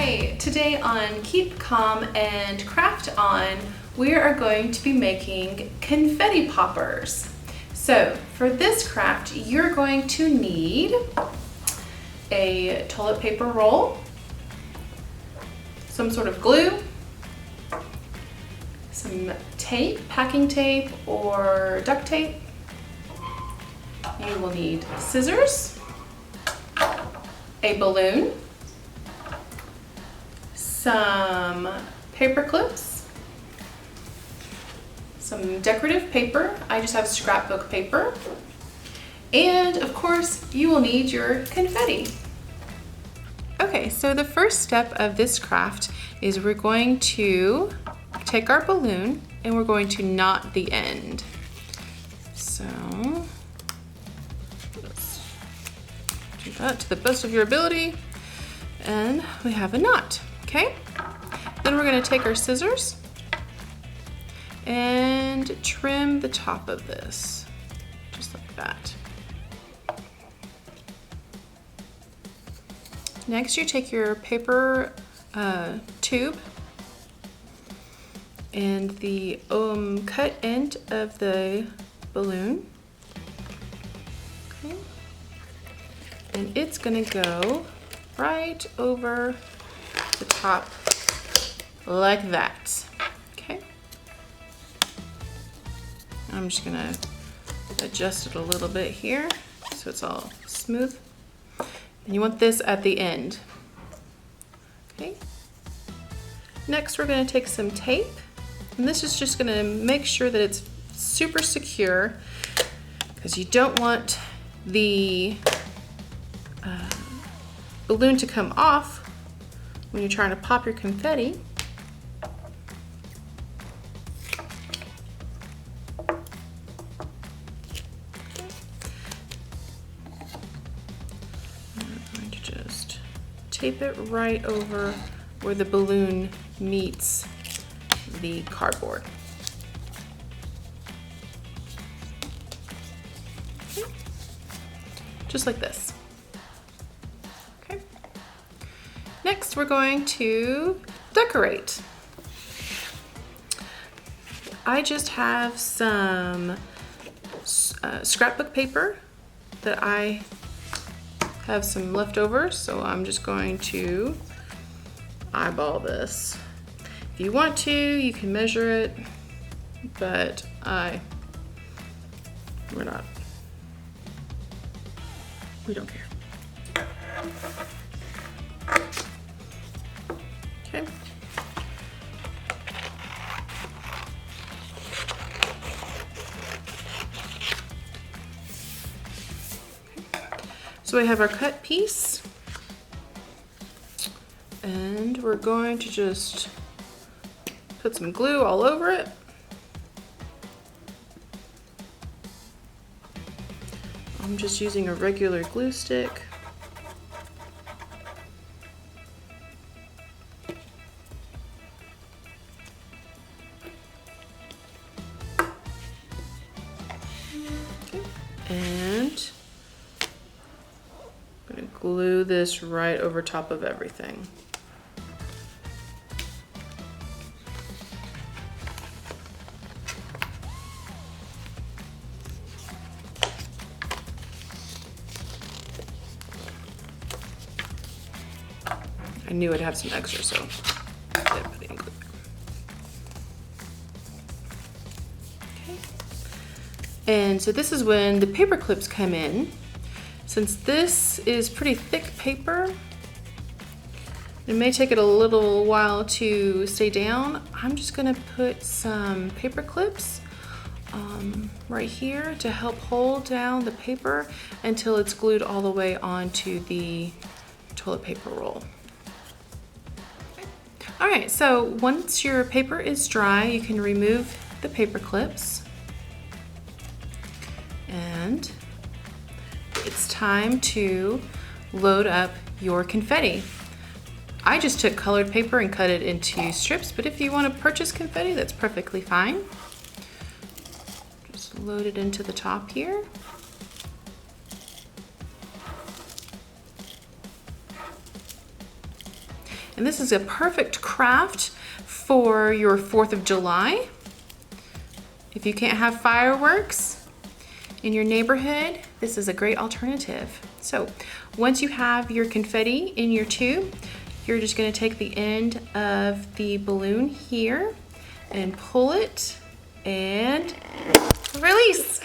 Hi! Today on Keep Calm and Craft On, we are going to be making confetti poppers. So for this craft, you're going to need a toilet paper roll, some sort of glue, some tape, packing tape or duct tape. You will need scissors, a balloon, some paper clips, some decorative paper. I just have scrapbook paper. And of course, you will need your confetti. Okay, so the first step of this craft is we're going to take our balloon and we're going to knot the end. So let's do that to the best of your ability. And we have a knot. Okay, then we're going to take our scissors and trim the top of this, just like that. Next, you take your paper tube and the cut end of the balloon. Okay. And it's going to go right over the top like that. Okay. I'm just gonna adjust it a little bit here so it's all smooth. And you want this at the end. Okay. Next, we're gonna take some tape, and this is just gonna make sure that it's super secure because you don't want the balloon to come off when you're trying to pop your confetti. I'm going to just tape it right over where the balloon meets the cardboard. Okay. Just like this. Next, we're going to decorate. I just have some scrapbook paper that I have some leftovers, so I'm just going to eyeball this. If you want to, you can measure it, but we don't care. Okay. So we have our cut piece, and we're going to just put some glue all over it. I'm just using a regular glue stick. And I'm going to glue this right over top of everything. I knew I'd have some extra, so I did put it in glue. And so this is when the paper clips come in. Since this is pretty thick paper, it may take it a little while to stay down. I'm just gonna put some paper clips right here to help hold down the paper until it's glued all the way onto the toilet paper roll. All right, so once your paper is dry, you can remove the paper clips. And it's time to load up your confetti. I just took colored paper and cut it into strips, but if you want to purchase confetti, that's perfectly fine. Just load it into the top here. And this is a perfect craft for your 4th of July. If you can't have fireworks in your neighborhood, this is a great alternative. So once you have your confetti in your tube, you're just going to take the end of the balloon here and pull it and release.